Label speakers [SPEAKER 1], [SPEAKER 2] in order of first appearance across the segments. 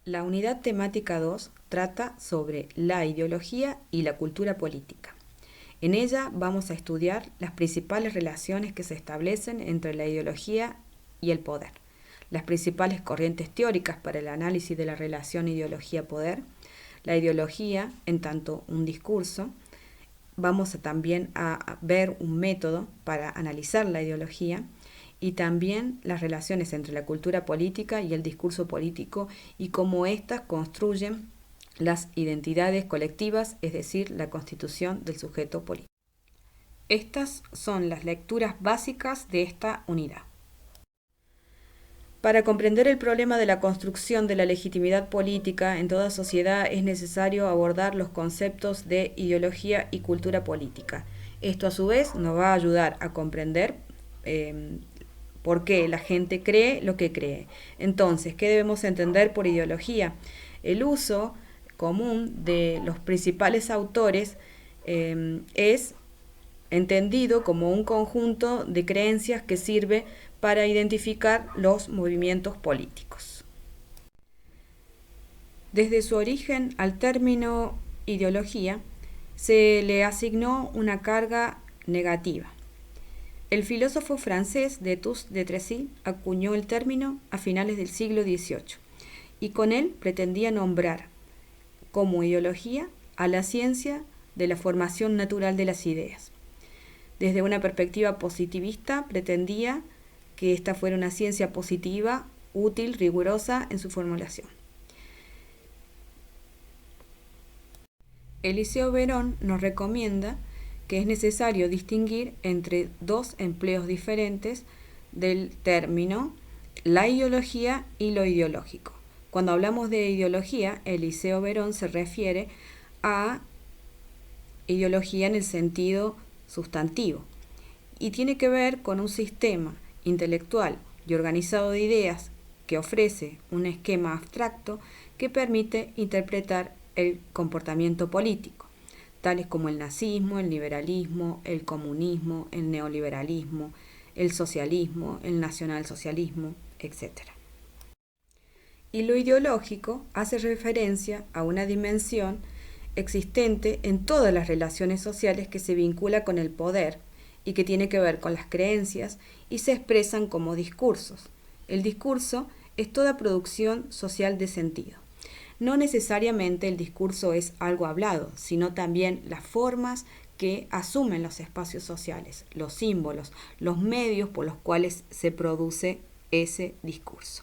[SPEAKER 1] La unidad temática 2 trata sobre la ideología y la cultura política. En ella vamos a estudiar las principales relaciones que se establecen entre la ideología y el poder, las principales corrientes teóricas para el análisis de la relación ideología-poder, la ideología en tanto un discurso. Vamos también a ver un método para analizar la ideología y también las relaciones entre la cultura política y el discurso político y cómo éstas construyen las identidades colectivas, es decir, la constitución del sujeto político. Estas son las lecturas básicas de esta unidad. Para comprender el problema de la construcción de la legitimidad política en toda sociedad es necesario abordar los conceptos de ideología y cultura política. Esto a su vez nos va a ayudar a comprender por qué la gente cree lo que cree. Entonces, ¿qué debemos entender por ideología? El uso común de los principales autores es entendido como un conjunto de creencias que sirve para identificar los movimientos políticos. Desde su origen al término ideología se le asignó una carga negativa. El filósofo francés Detus de Tracy acuñó el término a finales del siglo XVIII y con él pretendía nombrar como ideología a la ciencia de la formación natural de las ideas. Desde una perspectiva positivista pretendía que esta fuera una ciencia positiva, útil, rigurosa en su formulación. Eliseo Verón nos recomienda que es necesario distinguir entre dos empleos diferentes del término la ideología y lo ideológico. Cuando hablamos de ideología, Eliseo Verón se refiere a ideología en el sentido sustantivo y tiene que ver con un sistema intelectual y organizado de ideas que ofrece un esquema abstracto que permite interpretar el comportamiento político, tales como el nazismo, el liberalismo, el comunismo, el neoliberalismo, el socialismo, el nacionalsocialismo, etc. Y lo ideológico hace referencia a una dimensión existente en todas las relaciones sociales que se vincula con el poder y que tiene que ver con las creencias y se expresan como discursos. El discurso es toda producción social de sentido. No necesariamente el discurso es algo hablado, sino también las formas que asumen los espacios sociales, los símbolos, los medios por los cuales se produce ese discurso.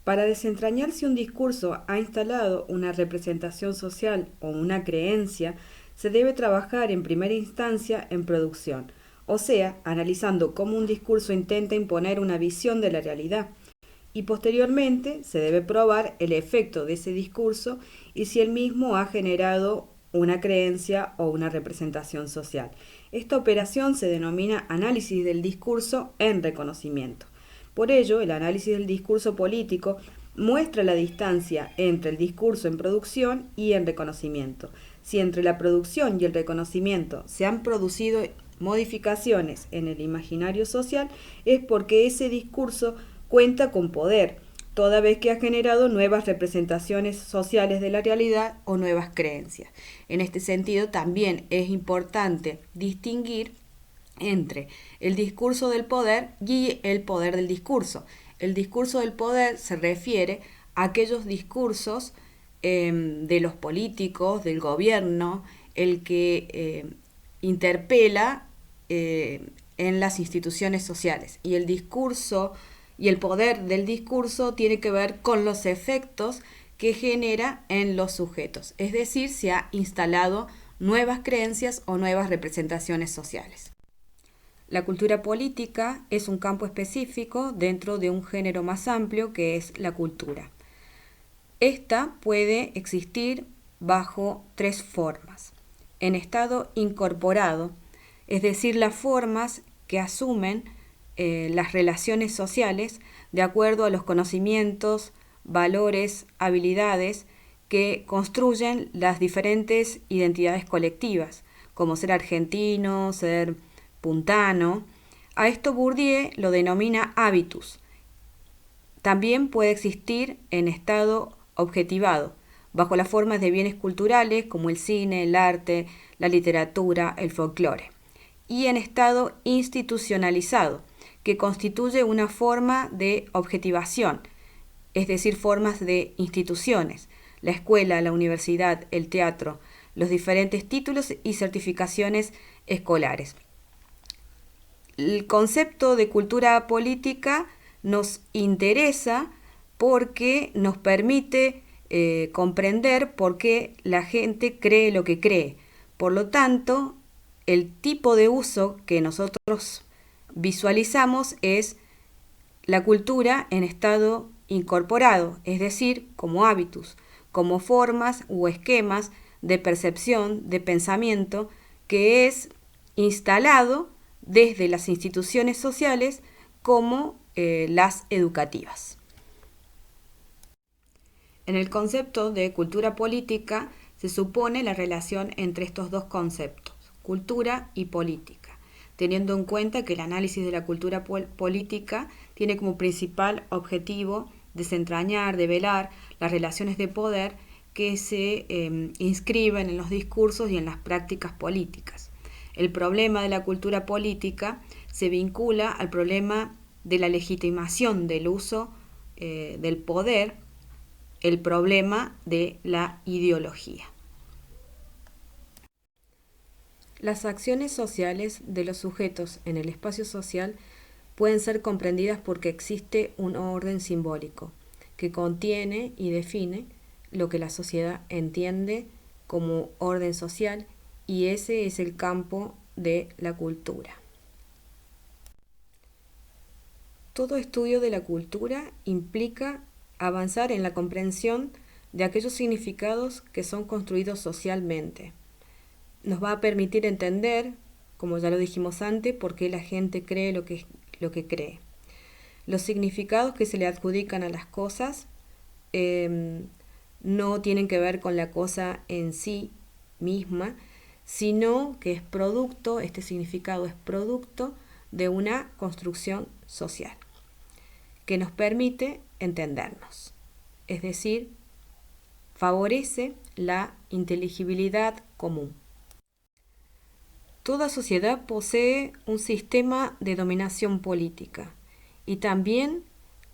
[SPEAKER 1] Para desentrañar si un discurso ha instalado una representación social o una creencia, se debe trabajar en primera instancia en producción, o sea, analizando cómo un discurso intenta imponer una visión de la realidad. Y posteriormente se debe probar el efecto de ese discurso y si el mismo ha generado una creencia o una representación social. Esta operación se denomina análisis del discurso en reconocimiento. Por ello, el análisis del discurso político muestra la distancia entre el discurso en producción y en reconocimiento. Si entre la producción y el reconocimiento se han producido modificaciones en el imaginario social, es porque ese discurso cuenta con poder, toda vez que ha generado nuevas representaciones sociales de la realidad o nuevas creencias. En este sentido, también es importante distinguir entre el discurso del poder y el poder del discurso. El discurso del poder se refiere a aquellos discursos de los políticos, del gobierno, el que interpela en las instituciones sociales. Y el discurso y el poder del discurso tiene que ver con los efectos que genera en los sujetos, es decir, se ha instalado nuevas creencias o nuevas representaciones sociales. La cultura política es un campo específico dentro de un género más amplio que es la cultura. Esta puede existir bajo tres formas. En estado incorporado, es decir, las formas que asumen las relaciones sociales de acuerdo a los conocimientos, valores, habilidades que construyen las diferentes identidades colectivas, como ser argentino, ser puntano. A esto Bourdieu lo denomina habitus, También puede existir en estado objetivado, bajo las formas de bienes culturales como el cine, el arte, la literatura, el folclore, y en estado institucionalizado, que constituye una forma de objetivación, es decir, formas de instituciones, la escuela, la universidad, el teatro, los diferentes títulos y certificaciones escolares. El concepto de cultura política nos interesa porque nos permite comprender por qué la gente cree lo que cree. Por lo tanto, el tipo de uso que nosotros visualizamos es la cultura en estado incorporado, es decir, como hábitos, como formas o esquemas de percepción, de pensamiento, que es instalado desde las instituciones sociales como las educativas. En el concepto de cultura política se supone la relación entre estos dos conceptos, cultura y política, teniendo en cuenta que el análisis de la cultura política tiene como principal objetivo desentrañar, develar las relaciones de poder que se inscriben en los discursos y en las prácticas políticas. El problema de la cultura política se vincula al problema de la legitimación del uso del poder, el problema de la ideología. Las acciones sociales de los sujetos en el espacio social pueden ser comprendidas porque existe un orden simbólico que contiene y define lo que la sociedad entiende como orden social, y ese es el campo de la cultura. Todo estudio de la cultura implica avanzar en la comprensión de aquellos significados que son construidos socialmente. Nos va a permitir entender, como ya lo dijimos antes, por qué la gente cree lo que cree. Los significados que se le adjudican a las cosas no tienen que ver con la cosa en sí misma, sino que este significado es producto de una construcción social que nos permite entendernos, es decir, favorece la inteligibilidad común. Toda sociedad posee un sistema de dominación política y también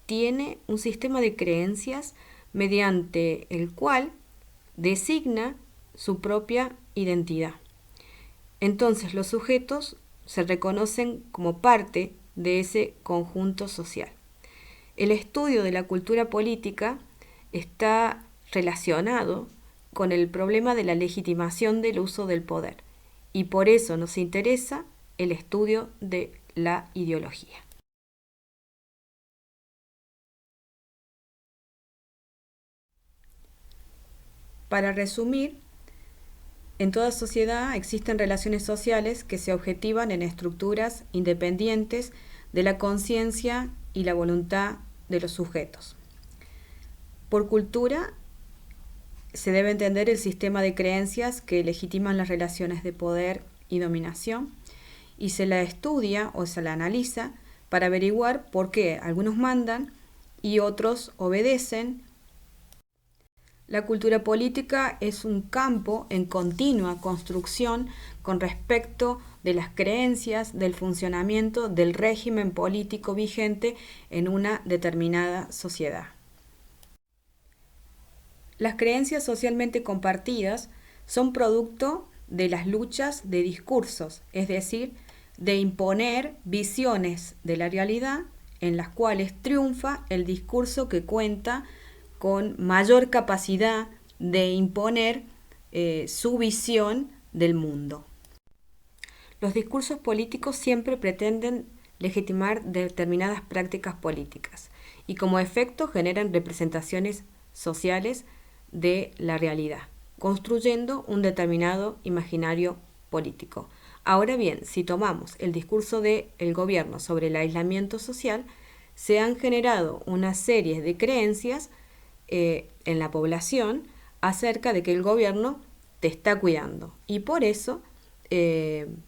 [SPEAKER 1] tiene un sistema de creencias mediante el cual designa su propia identidad. Entonces los sujetos se reconocen como parte de ese conjunto social. El estudio de la cultura política está relacionado con el problema de la legitimación del uso del poder, y por eso nos interesa el estudio de la ideología. Para resumir, en toda sociedad existen relaciones sociales que se objetivan en estructuras independientes de la conciencia y la voluntad de los sujetos. Por cultura se debe entender el sistema de creencias que legitiman las relaciones de poder y dominación, y se la estudia o se la analiza para averiguar por qué algunos mandan y otros obedecen. La cultura política es un campo en continua construcción con respecto de las creencias, del funcionamiento del régimen político vigente en una determinada sociedad. Las creencias socialmente compartidas son producto de las luchas de discursos, es decir, de imponer visiones de la realidad en las cuales triunfa el discurso que cuenta con mayor capacidad de imponer su visión del mundo. Los discursos políticos siempre pretenden legitimar determinadas prácticas políticas y como efecto generan representaciones sociales de la realidad, construyendo un determinado imaginario político. Ahora bien, si tomamos el discurso del gobierno sobre el aislamiento social, se han generado una serie de creencias en la población acerca de que el gobierno te está cuidando y por eso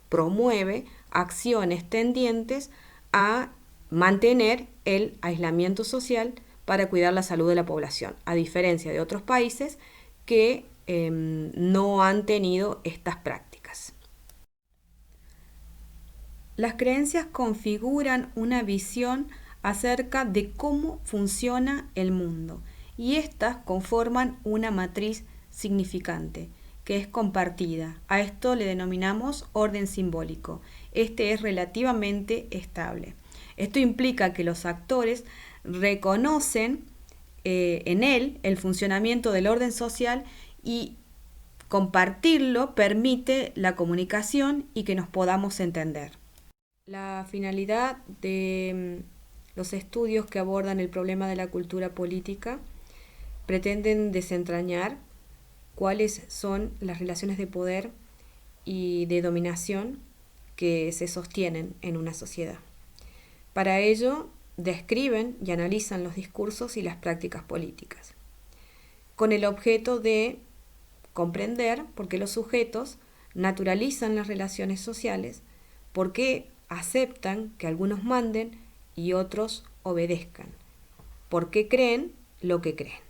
[SPEAKER 1] promueve acciones tendientes a mantener el aislamiento social para cuidar la salud de la población, a diferencia de otros países que no han tenido estas prácticas. Las creencias configuran una visión acerca de cómo funciona el mundo y éstas conforman una matriz significante que es compartida. A esto le denominamos orden simbólico. Este es relativamente estable. Esto implica que los actores reconocen en él el funcionamiento del orden social y compartirlo permite la comunicación y que nos podamos entender. La finalidad de los estudios que abordan el problema de la cultura política pretenden desentrañar cuáles son las relaciones de poder y de dominación que se sostienen en una sociedad. Para ello, describen y analizan los discursos y las prácticas políticas, con el objeto de comprender por qué los sujetos naturalizan las relaciones sociales, por qué aceptan que algunos manden y otros obedezcan, por qué creen lo que creen.